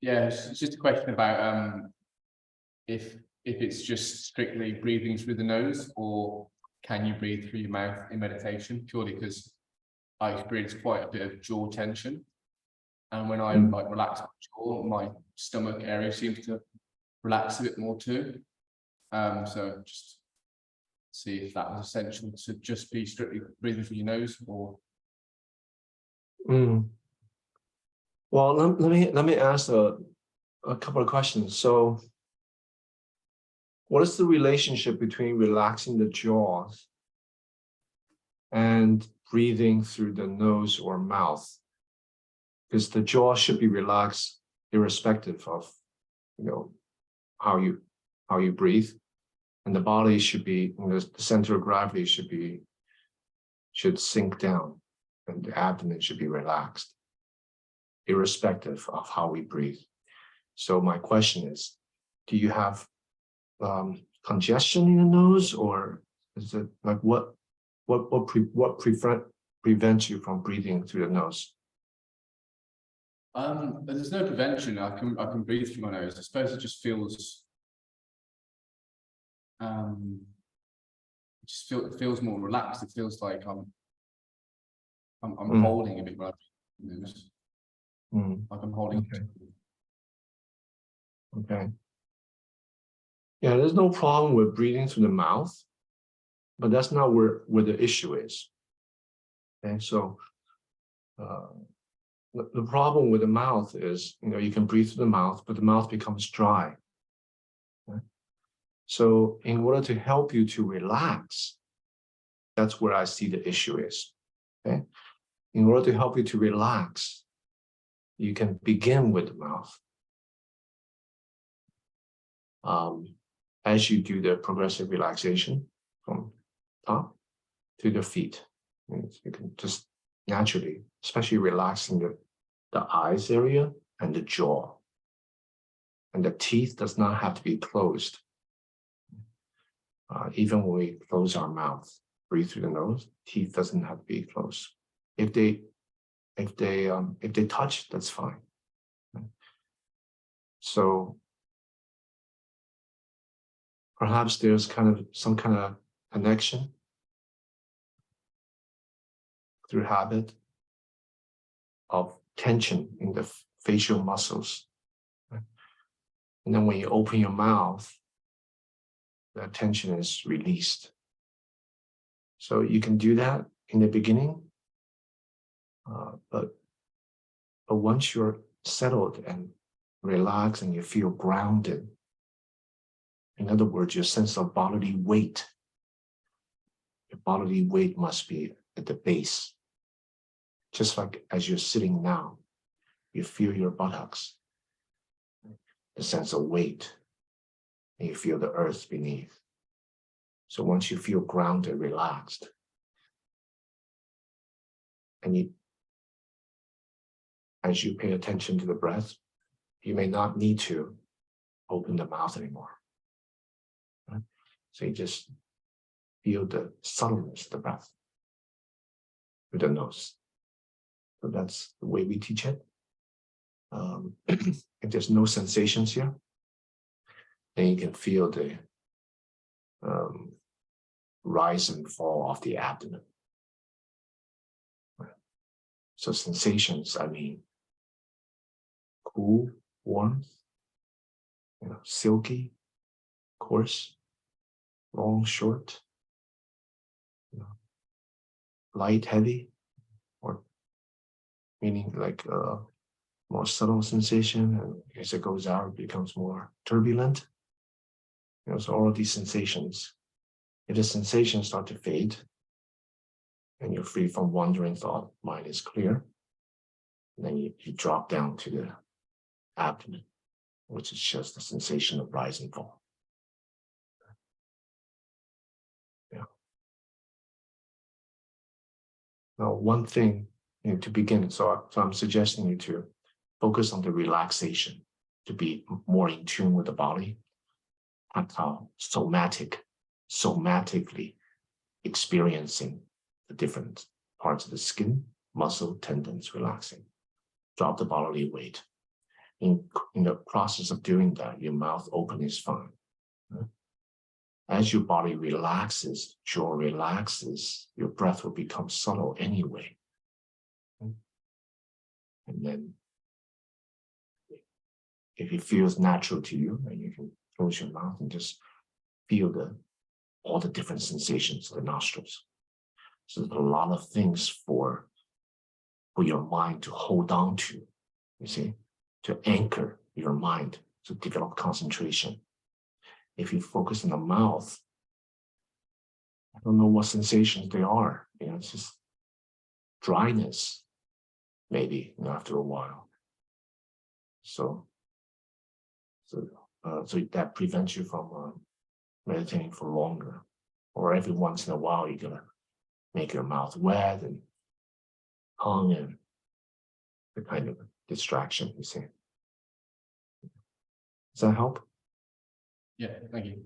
Yeah, it's just a question about if it's just strictly breathing through the nose, or can you breathe through your mouth in meditation? Purely because I experience quite a bit of jaw tension, and when I like relax my jaw, my stomach area seems to relax a bit more too. So just see if that was essential to just be strictly breathing through your nose, or Well, let me ask a couple of questions. So, what is the relationship between relaxing the jaws and breathing through the nose or mouth? Because the jaw should be relaxed irrespective of, how you breathe, and the body should be, the center of gravity should sink down, and the abdomen should be relaxed, irrespective of how we breathe. So my question is, do you have congestion in the nose, or is it like what prevents you from breathing through the nose? there's no prevention. I can breathe through my nose. I suppose it just feels it feels more relaxed. It feels like I'm holding a bit right in the nose. Like I'm holding. Okay. Yeah, there's no problem with breathing through the mouth, but that's not where the issue is. Okay, so the problem with the mouth is, you can breathe through the mouth, but the mouth becomes dry. Okay? So in order to help you to relax, that's where I see the issue is. Okay, in order to help you to relax, you can begin with the mouth. As you do the progressive relaxation from top to the feet, you can just naturally, especially relaxing the eyes area and the jaw. And the teeth does not have to be closed. Even when we close our mouth, breathe through the nose, teeth doesn't have to be closed. If they touch, that's fine. So perhaps there's some kind of connection through habit of tension in the facial muscles. And then when you open your mouth, the tension is released. So you can do that in the beginning, but once you're settled and relaxed and you feel grounded, in other words, your sense of bodily weight, your bodily weight must be at the base. Just like as you're sitting now, you feel your buttocks, the sense of weight, and you feel the earth beneath. So once you feel grounded, relaxed, and as you pay attention to the breath, you may not need to open the mouth anymore. Right? So you just feel the subtleness of the breath with the nose. So that's the way we teach it. If there's no sensations here, then you can feel the rise and fall of the abdomen. So sensations, I mean, cool, warm, silky, coarse, long, short, light, heavy, or meaning like more subtle sensation, and as it goes out, it becomes more turbulent. So all of these sensations, if the sensations start to fade, and you're free from wandering thought, mind is clear, and then you drop down to the abdomen, which is just the sensation of rise and fall. Yeah. Now, one thing to begin, so I'm suggesting you to focus on the relaxation, to be more in tune with the body, and how somatically experiencing the different parts of the skin, muscle, tendons relaxing. Drop the bodily weight. in the process of doing that, your mouth open is fine. As your body relaxes, jaw relaxes, your breath will become subtle anyway. And then if it feels natural to you, then you can close your mouth and just feel all the different sensations of the nostrils. So there's a lot of things for your mind to hold on to, you see, to anchor your mind to develop concentration. If you focus on the mouth, I don't know what sensations they are. It's just dryness, maybe, after a while. So that prevents you from meditating for longer. Or every once in a while, you're gonna make your mouth wet and tongue and the kind of distraction, you see. Does that help? Yeah, thank you.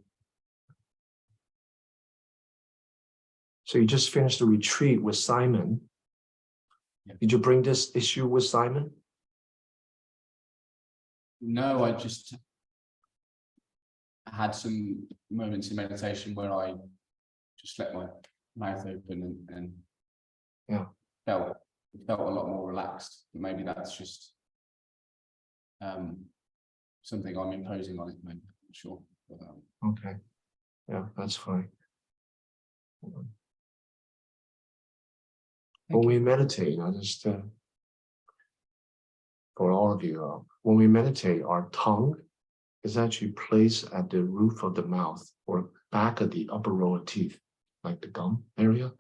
So you just finished the retreat with Simon. Yeah. Did you bring this issue with Simon? No, I just had some moments in meditation where I just let my mouth open and Yeah, felt a lot more relaxed. Maybe that's just something I'm imposing on it. Maybe, I'm not sure. But, okay. Yeah, that's fine. When we meditate, just for all of you, when we meditate, our tongue is actually placed at the roof of the mouth or back of the upper row of teeth, like the gum area.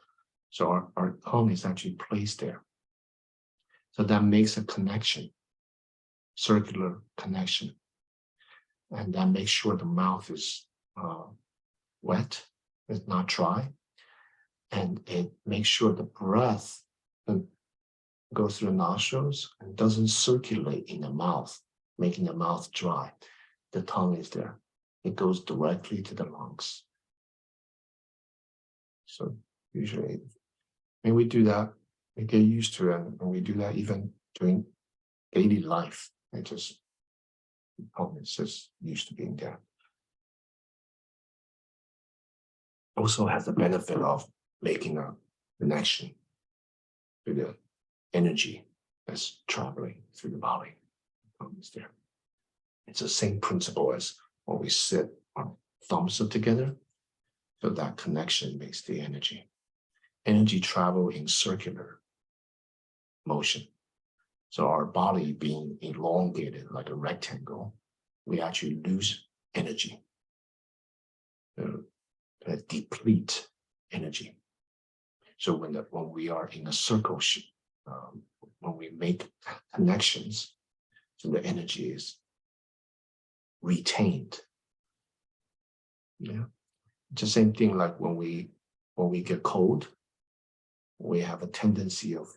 So our tongue is actually placed there. So that makes a connection, circular connection. And that makes sure the mouth is wet, it's not dry. And it makes sure the breath goes through the nostrils and doesn't circulate in the mouth, making the mouth dry. The tongue is there. It goes directly to the lungs. So usually, when we do that, we get used to it, and we do that even during daily life. It's just used to being there. Also has the benefit of making a connection to the energy that's traveling through the body. It's there. It's the same principle as when we sit, our thumbs are together. So that connection makes the energy. Energy travel in circular motion. So our body being elongated like a rectangle, we actually lose energy, deplete energy. So when we are in a circle, when we make connections, so the energy is retained. Yeah, it's the same thing like when we get cold, we have a tendency of,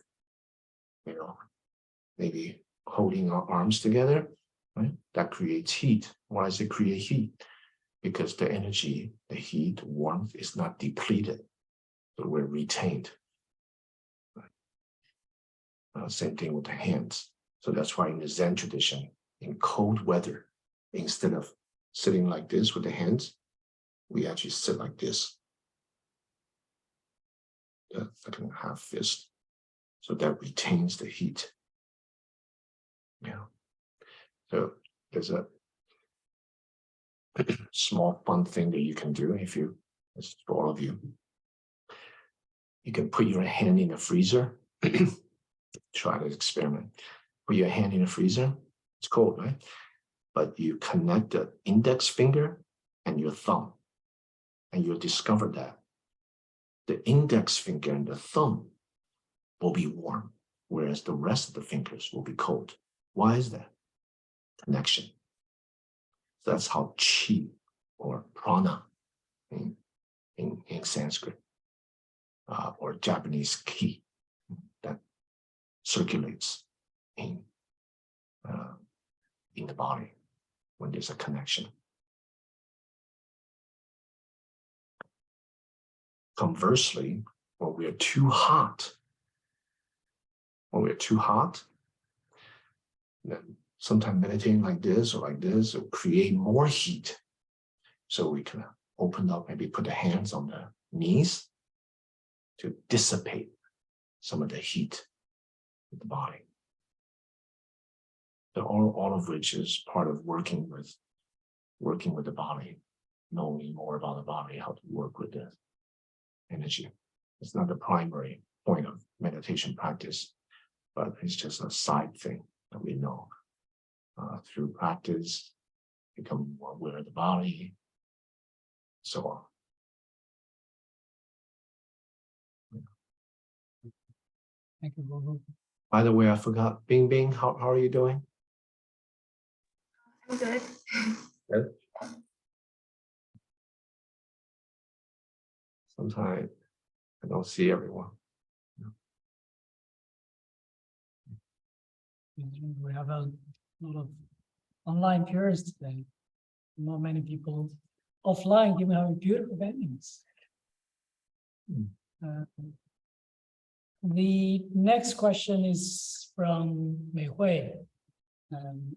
maybe holding our arms together, right? That creates heat. Why does it create heat? Because the energy, the heat, warmth is not depleted, but we're retained. Same thing with the hands. So that's why in the Zen tradition, in cold weather, instead of sitting like this with the hands, we actually sit like this, like a half fist. So that retains the heat. Yeah. So there's a small fun thing that you can do it's for all of you. You can put your hand in the freezer. Try this experiment. Put your hand in the freezer. It's cold, right? But you connect the index finger and your thumb, and you'll discover that the index finger and the thumb will be warm, whereas the rest of the fingers will be cold. Why is that? Connection. So that's how chi or prana in Sanskrit or Japanese ki that circulates in the body when there's a connection. Conversely, when we're too hot, then sometimes meditating like this or will create more heat. So we can open up, maybe put the hands on the knees to dissipate some of the heat in the body. So all of which is part of working with the body, knowing more about the body, how to work with the energy. It's not the primary point of meditation practice, but it's just a side thing that we know. Through practice, become more aware of the body, so on. Thank you, Guo Gu. By the way, I forgot, Bing Bing, how are you doing? I'm good. Good. Sometimes I don't see everyone. We have a lot of online peers today. Not many people offline, even having beautiful venues. The next question is from Mei Hui.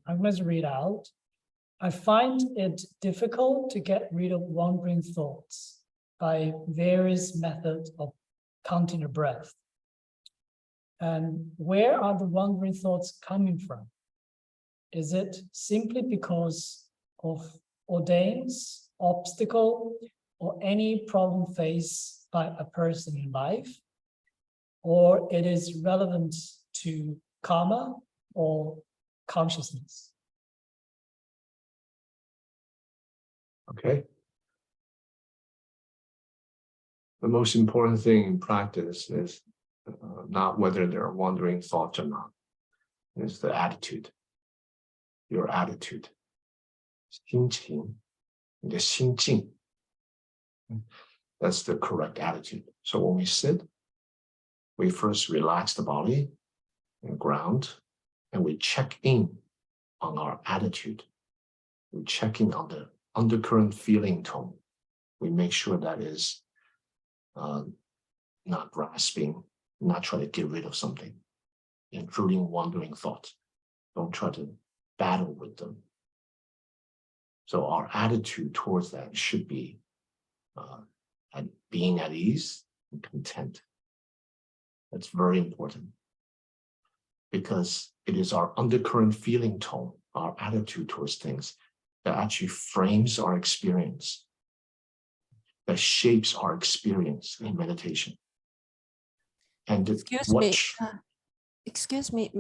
I'm going to read out. I find it difficult to get rid of wandering thoughts by various methods of counting the breath. And where are the wandering thoughts coming from? Is it simply because of ordains, obstacle, or any problem faced by a person in life? Or it is relevant to karma or consciousness? Okay. The most important thing in practice is not whether there are wandering thoughts or not. It's the attitude, your attitude. 心情, 你的心境. That's the correct attitude. So when we sit, we first relax the body and ground, and we check in on our attitude. We check in on the undercurrent feeling tone. We make sure that is not grasping, not trying to get rid of something, including wandering thoughts. Don't try to battle with them. So our attitude towards that should be being at ease and content. That's very important, because it is our undercurrent feeling tone, our attitude towards things, that actually frames our experience, that shapes our experience in meditation. And Excuse me,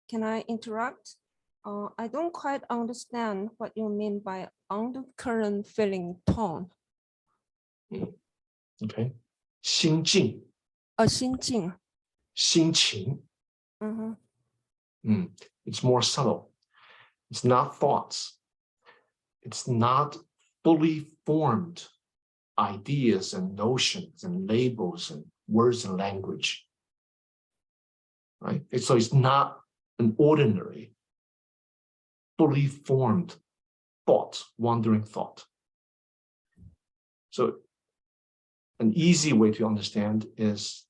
can I interrupt? I don't quite understand what you mean by undercurrent feeling tone. Okay. 心境. 心境. 心情. It's more subtle. It's not thoughts. It's not fully formed ideas and notions and labels and words and language. Right? So it's not an ordinary, fully formed thought, wandering thought. So an easy way to understand is,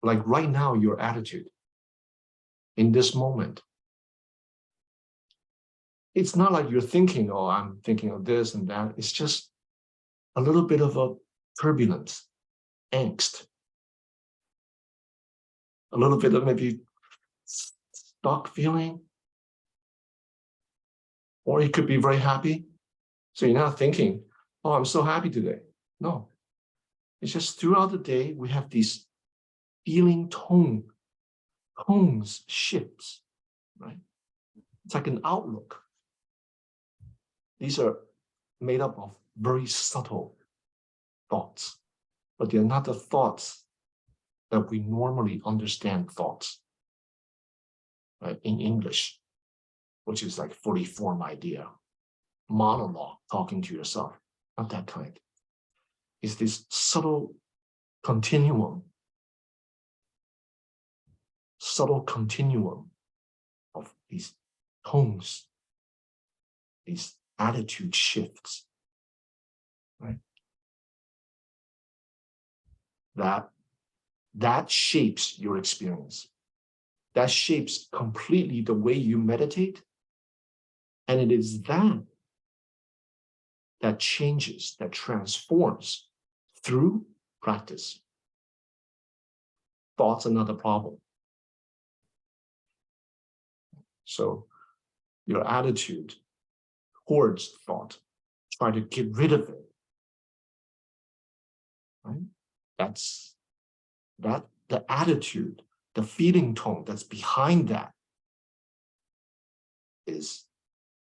like right now, your attitude in this moment. It's not like you're thinking, oh, I'm thinking of this and that. It's just a little bit of a turbulence, angst, a little bit of maybe stuck feeling, or it could be very happy. So you're not thinking, oh, I'm so happy today. No, it's just throughout the day, we have these feeling tones shifts, right? It's like an outlook. These are made up of very subtle thoughts, but they're not the thoughts that we normally understand thoughts, right? In English, which is like fully formed idea, monologue, talking to yourself, not that kind. It's this subtle continuum of these tones, these attitude shifts, right? That shapes your experience. that shapes completely the way you meditate. And it is that that changes, that transforms through practice. Thought's another problem. So your attitude towards thought, try to get rid of it. Right? That's the attitude, the feeling tone that's behind that is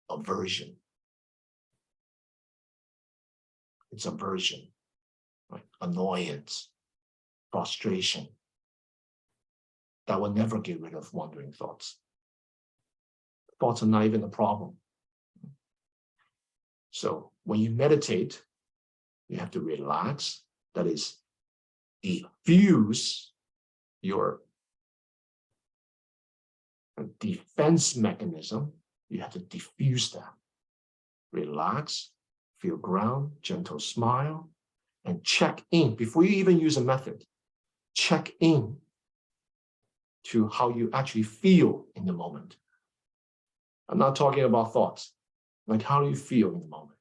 aversion. It's aversion, right? Annoyance, frustration. That will never get rid of wandering thoughts. Thoughts are not even a problem. So when you meditate, you have to relax. That is, diffuse your defense mechanism. You have to diffuse that. Relax, feel ground, gentle smile, and check in. Before you even use a method, check in to how you actually feel in the moment. I'm not talking about thoughts. Like, how do you feel in the moment?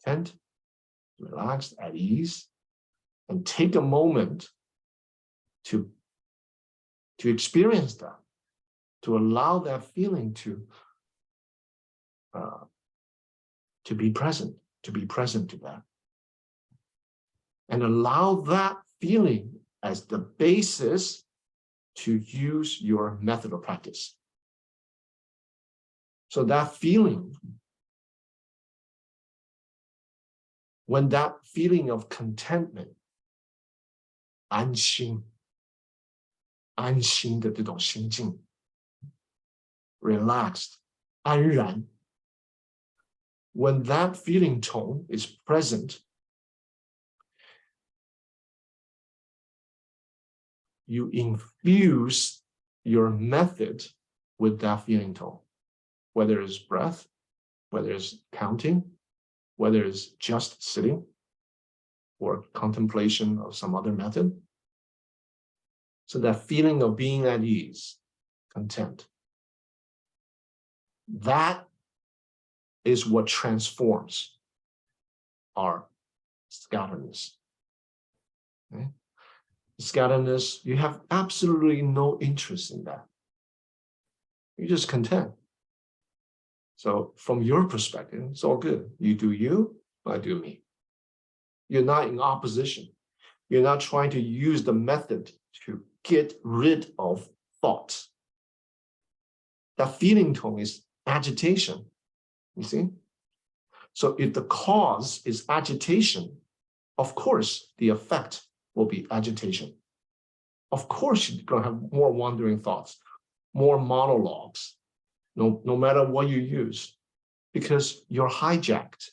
Content, relaxed, at ease, and take a moment to experience that, to allow that feeling to be present to that. And allow that feeling as the basis to use your method of practice. So that feeling, when that feeling of contentment, 安心的这种心境 relaxed, 安然 when that feeling tone is present, you infuse your method with that feeling tone, whether it's breath, whether it's counting, whether it's just sitting or contemplation of some other method. So that feeling of being at ease, content, that is what transforms our scatteredness. Okay? Scatteredness, you have absolutely no interest in that. You're just content. So from your perspective, it's all good. You do you, I do me. You're not in opposition. You're not trying to use the method to get rid of thoughts. That feeling tone is agitation, you see? So if the cause is agitation, of course, the effect will be agitation. Of course, you're going to have more wandering thoughts, more monologues, no matter what you use, because you're hijacked.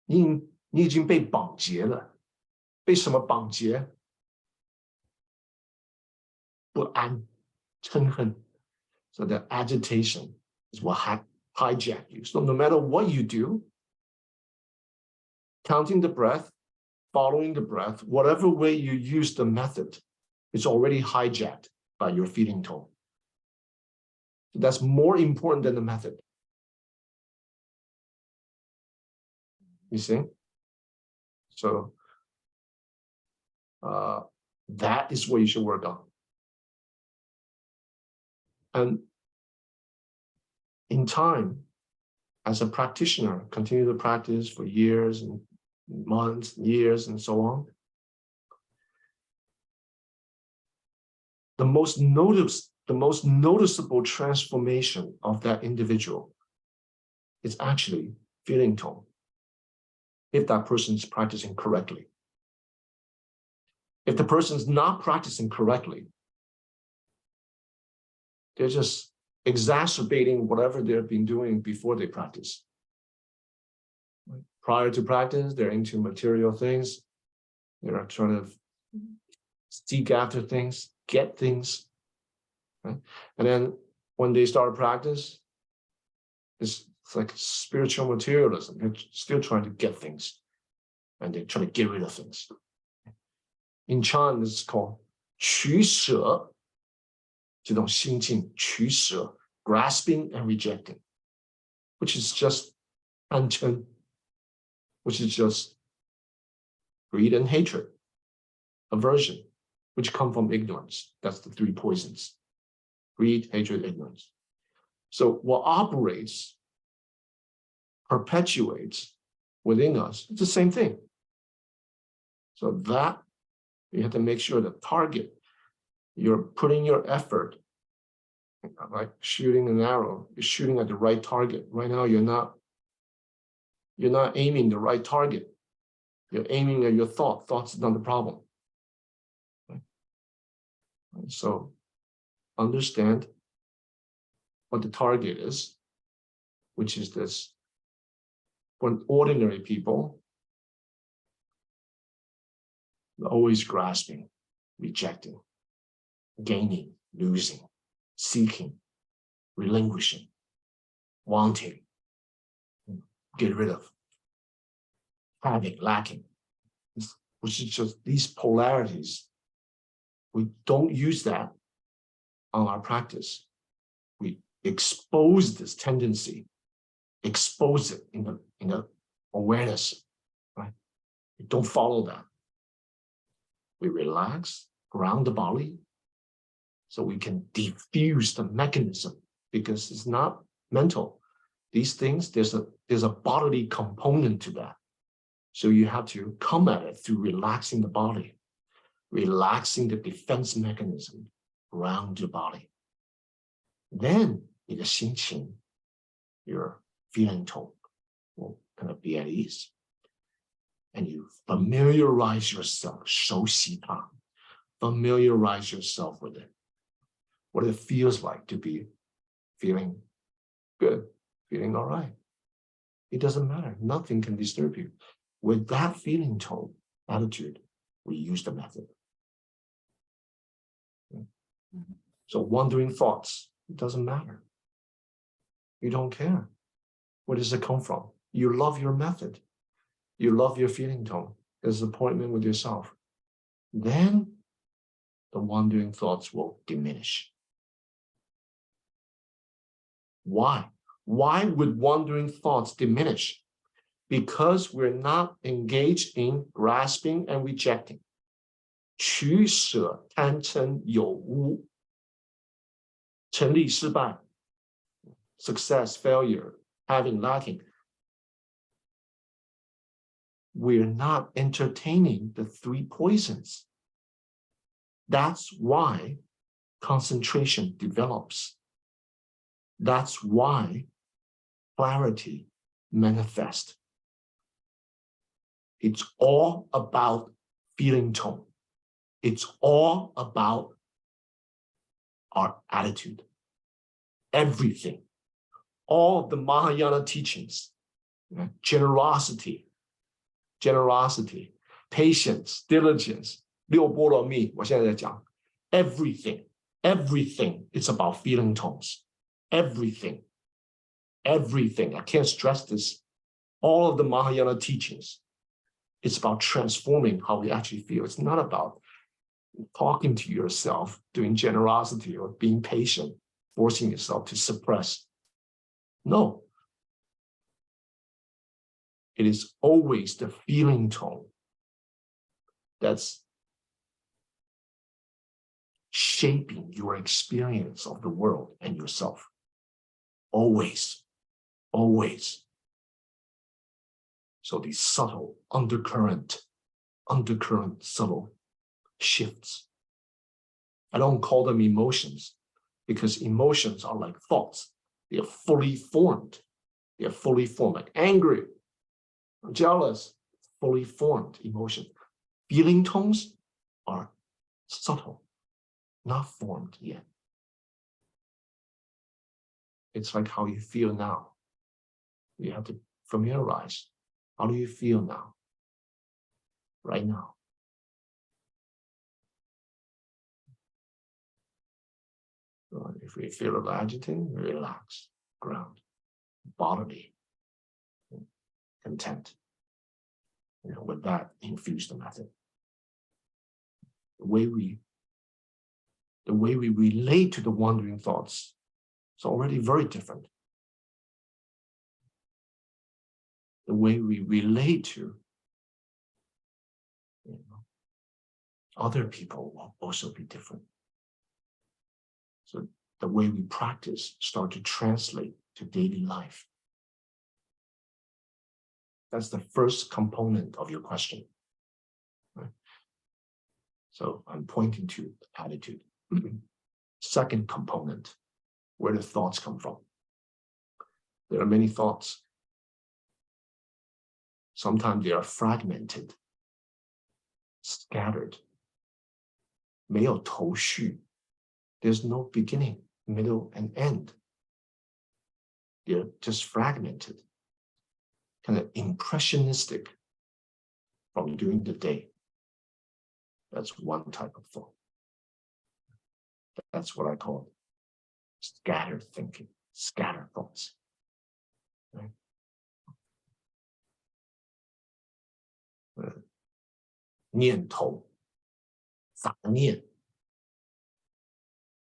你已经被绑劫了，被什么绑劫？不安、嗔恨。So the agitation is what hijack you. So no matter what you do, counting the breath, following the breath, whatever way you use the method, it's already hijacked by your feeling tone. That's more important than the method. You see? So that is what you should work on. And in time, as a practitioner, continue to practice for years and months, years, and so on. The most noticeable transformation of that individual is actually feeling tone, if that person is practicing correctly. If the person is not practicing correctly, they're just exacerbating whatever they've been doing before they practice. Prior to practice, they're into material things. They're trying to seek after things, get things. Right? And then when they start practice, it's like spiritual materialism. They're still trying to get things, and they're trying to get rid of things. In Chan, it's called 取舍这种心境，取舍 grasping and rejecting, which is just 贪嗔 which is just greed and hatred, aversion, which come from ignorance. That's the three poisons: greed, hatred, ignorance. So what operates, perpetuates within us, it's the same thing. So that you have to make sure the target, you're putting your effort, like shooting an arrow, you're shooting at the right target. Right now, you're not aiming the right target. You're aiming at your thought. Thoughts is not the problem. So understand what the target is, which is this. For ordinary people, they're always grasping, rejecting, gaining, losing, seeking, relinquishing, wanting, get rid of, having, lacking, which is just these polarities. We don't use that on our practice. We expose this tendency, expose it in the awareness, right? We don't follow that. We relax, ground the body, so we can diffuse the mechanism, because it's not mental. These things, there's a bodily component to that. So you have to come at it through relaxing the body, relaxing the defense mechanism around your body. Then, 你的心情, your feeling tone will kind of be at ease. And you familiarize yourself, 熟悉它, familiarize yourself with it. What it feels like to be feeling good, feeling all right. It doesn't matter. Nothing can disturb you. With that feeling tone, attitude, we use the method. So wandering thoughts, it doesn't matter. You don't care. Where does it come from? You love your method. You love your feeling tone. There's an appointment with yourself. Then the wandering thoughts will diminish. Why? Why would wandering thoughts diminish? Because we're not engaged in grasping and rejecting. 取舍贪嗔有无 成立失败 success, failure, having, lacking. We're not entertaining the three poisons. That's why concentration develops. That's why clarity manifests. It's all about feeling tone. It's all about our attitude. Everything. All of the Mahayana teachings, generosity, patience, diligence, 六波罗蜜, 我现在在讲, everything, it's about feeling tones. Everything. I can't stress this. All of the Mahayana teachings, it's about transforming how we actually feel. It's not about talking to yourself, doing generosity or being patient, forcing yourself to suppress. No. It is always the feeling tone that's shaping your experience of the world and yourself. Always. So these subtle undercurrent subtle shifts. I don't call them emotions, because emotions are like thoughts. They are fully formed. Like angry, jealous, fully formed emotion. Feeling tones are subtle, not formed yet. It's like how you feel now. You have to familiarize. How do you feel now? Right now. So if we feel agitating, relax, ground, bodily, content. With that, infuse the method. The way we the way we relate to the wandering thoughts is already very different. The way we relate to other people will also be different. So the way we practice start to translate to daily life. That's the first component of your question. Right? So I'm pointing to attitude. Second component, where the thoughts come from. There are many thoughts. Sometimes they are fragmented, scattered. 没有头绪. There's no beginning, middle, and end. They're just fragmented, kind of impressionistic from during the day. That's one type of thought. That's what I call scattered thinking, scattered thoughts. Right? 念头, 杂念.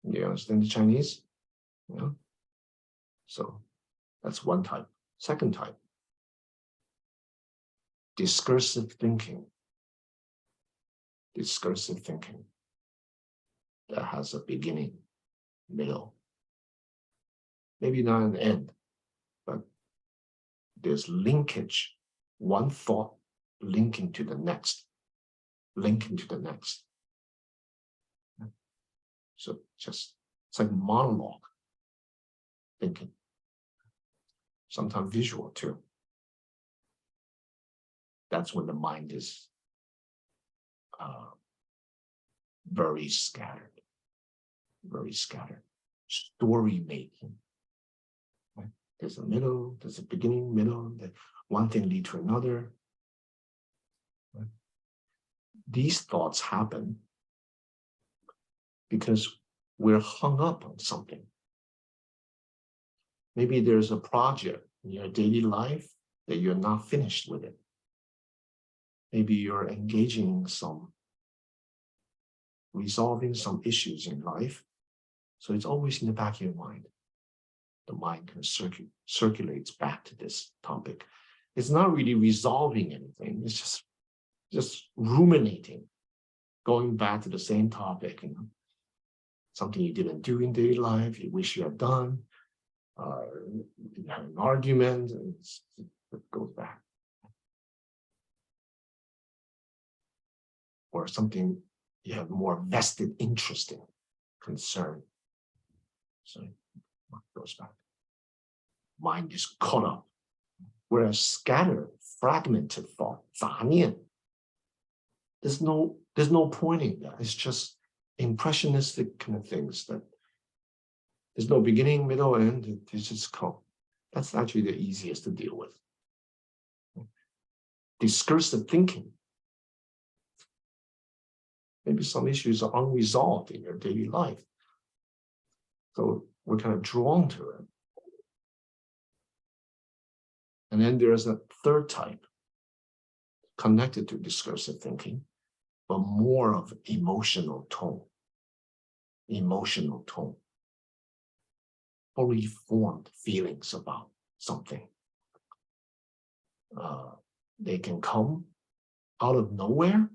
You understand the Chinese? Yeah. So that's one type. Second type, discursive thinking. Discursive thinking that has a beginning, middle, maybe not an end, but there's linkage, one thought linking to the next, linking to the next. So just, it's like monologue thinking, sometimes visual too. That's when the mind is very scattered, very scattered. Story making. Right? There's a middle, there's a beginning, middle, that one thing lead to another. Right? These thoughts happen because we're hung up on something. Maybe there's a project in your daily life that you're not finished with it. Maybe you're engaging in resolving some issues in life. So it's always in the back of your mind. The mind can circulates back to this topic. It's not really resolving anything. It's just ruminating, going back to the same topic. Something you didn't do in daily life, you wish you had done. You have an argument, and it goes back. Or something you have more vested interest in, concern. So it goes back. Mind is caught up. Whereas scattered, fragmented thought, 杂念, there's no pointing that. It's just impressionistic kind of things that there's no beginning, middle, end. It's just come. That's actually the easiest to deal with. Discursive thinking. Maybe some issues are unresolved in your daily life. So we're kind of drawn to it. And then there's a third type connected to discursive thinking, but more of emotional tone. Emotional tone. Fully formed feelings about something. They can come out of nowhere,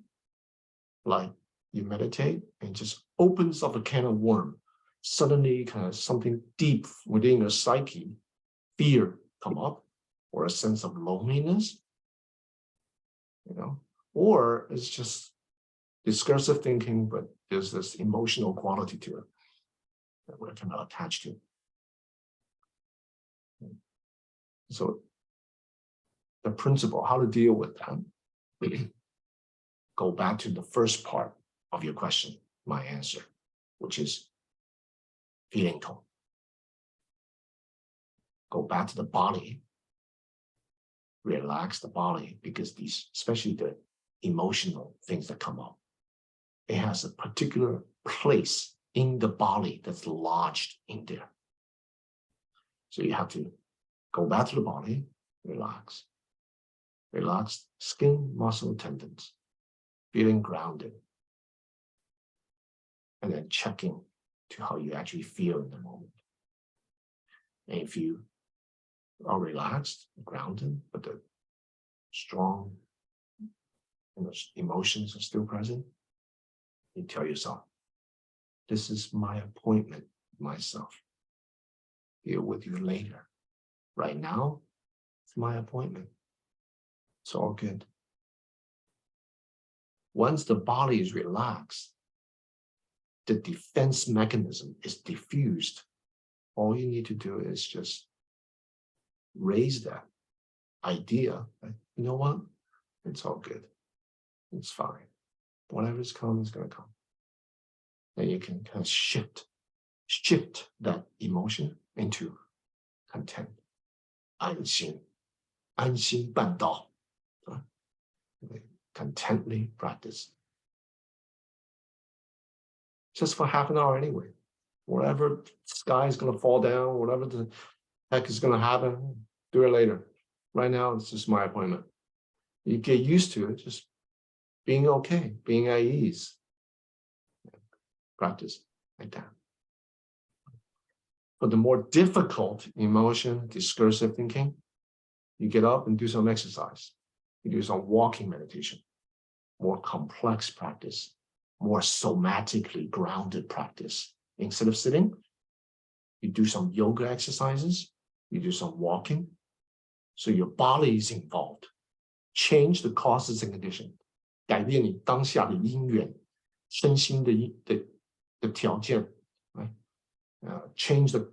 like you meditate and just opens up a can of worms. Suddenly kind of something deep within your psyche, fear come up, or a sense of loneliness, or it's just discursive thinking, but there's this emotional quality to it that we're kind of attached to. So the principle, how to deal with that, go back to the first part of your question, my answer, which is feeling tone. Go back to the body, relax the body, because these, especially the emotional things that come up, it has a particular place in the body that's lodged in there. So you have to go back to the body, relax. Relax skin, muscle, tendons, feeling grounded. And then checking to how you actually feel in the moment. And if you are relaxed, grounded, but the strong emotions are still present, you tell yourself, this is my appointment with myself. Deal with you later. Right now, it's my appointment. It's all good. Once the body is relaxed, the defense mechanism is diffused. All you need to do is just raise that idea that, you know what? It's all good. It's fine. Whatever's coming is going to come. Then you can kind of shift that emotion into content. 安心办道. Contently practice. Just for half an hour anyway. Whatever sky is going to fall down, whatever the heck is going to happen, do it later. Right now, it's just my appointment. You get used to it, just being okay, being at ease. Practice like that. For the more difficult emotion, discursive thinking, you get up and do some exercise. You do some walking meditation, more complex practice, more somatically grounded practice. Instead of sitting, you do some yoga exercises, you do some walking, so your body is involved. Change the causes and conditions. 改变你当下的因缘，身心的条件。Right? Change the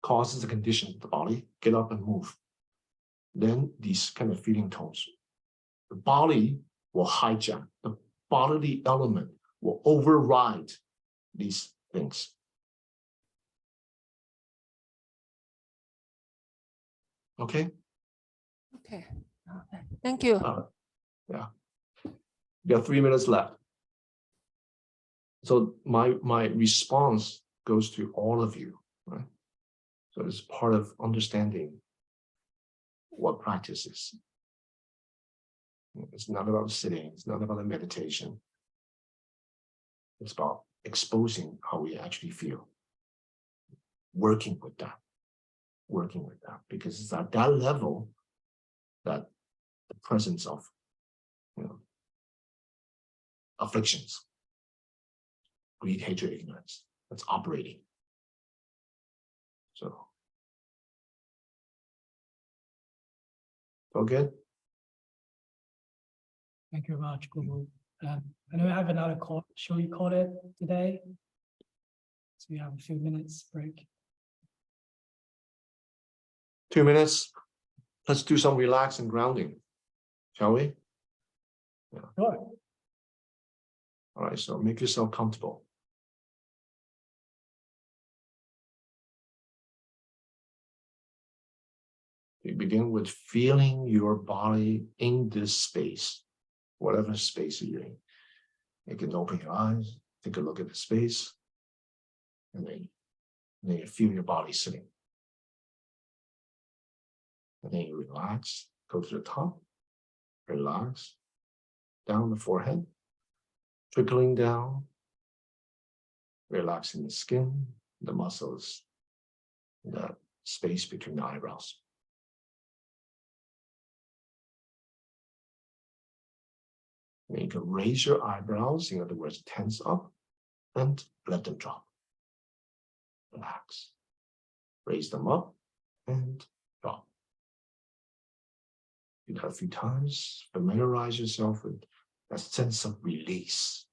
causes and conditions of the body, get up and move. Then these kind of feeling tones. The body will hijack, the bodily element will override these things. Okay? Okay, thank you. Yeah. You got 3 minutes left. So my response goes to all of you, right? So it's part of understanding what practice is. It's not about sitting, it's not about a meditation. It's about exposing how we actually feel. Working with that, because it's at that level that the presence of, afflictions, greed, hatred, ignorance, that's operating. So, all good? Thank you very much, Guo Gu. I know we have another call. Shall we call it today? So we have a few minutes break. 2 minutes. Let's do some relax and grounding, shall we? Sure. All right, so make yourself comfortable. You begin with feeling your body in this space, whatever space you're in. You can open your eyes, take a look at the space, and then you feel your body sitting. And then you relax, go to the top, relax, down the forehead, trickling down, relaxing the skin, the muscles, the space between the eyebrows. And you can raise your eyebrows, in other words, tense up, and let them drop. Relax. Raise them up and drop. Do that a few times. Familiarize yourself with a sense of release.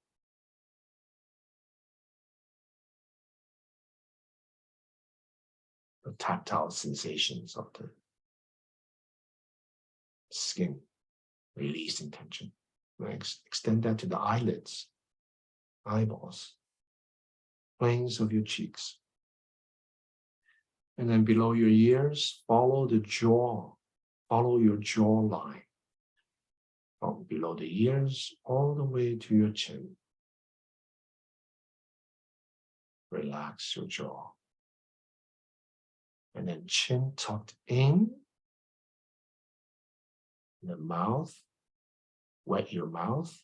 The tactile sensations of the skin, releasing tension. Extend that to the eyelids, eyeballs, planes of your cheeks. And then below your ears, follow the jaw, follow your jawline. From below the ears, all the way to your chin. Relax your jaw. And then chin tucked in. The mouth, wet your mouth.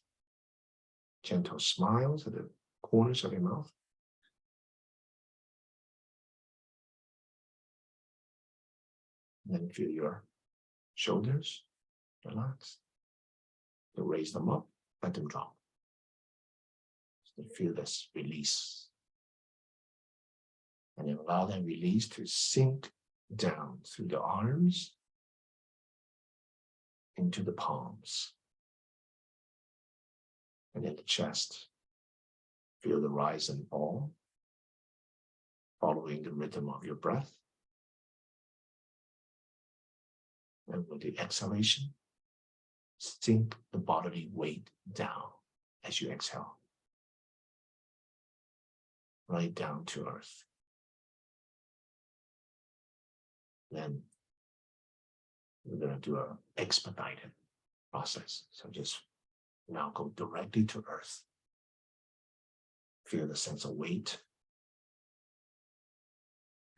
Gentle smiles at the corners of your mouth. Then feel your shoulders relax. To raise them up, let them drop. So feel this release. And then allow that release to sink down through the arms into the palms. And then the chest. Feel the rise and fall, following the rhythm of your breath. And with the exhalation, sink the bodily weight down as you exhale. Right down to earth. Then we're going to do an expedited process. So just now go directly to earth. Feel the sense of weight.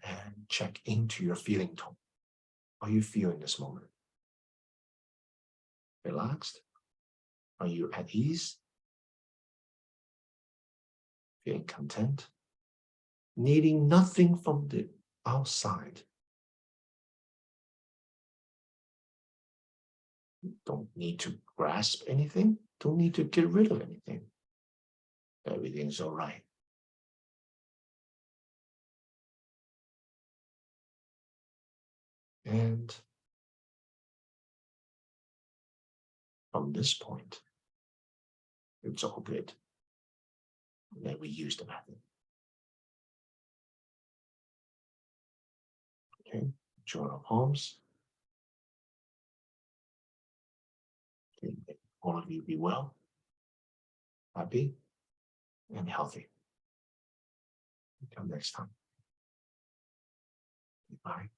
And check into your feeling tone. How you feel in this moment? Relaxed? Are you at ease? Feeling content? Needing nothing from the outside. Don't need to grasp anything. Don't need to get rid of anything. Everything's all right. And from this point, it's all good. And then we use the method. Okay, join our palms. Okay, may all of you be well, happy, and healthy. Until next time. Bye.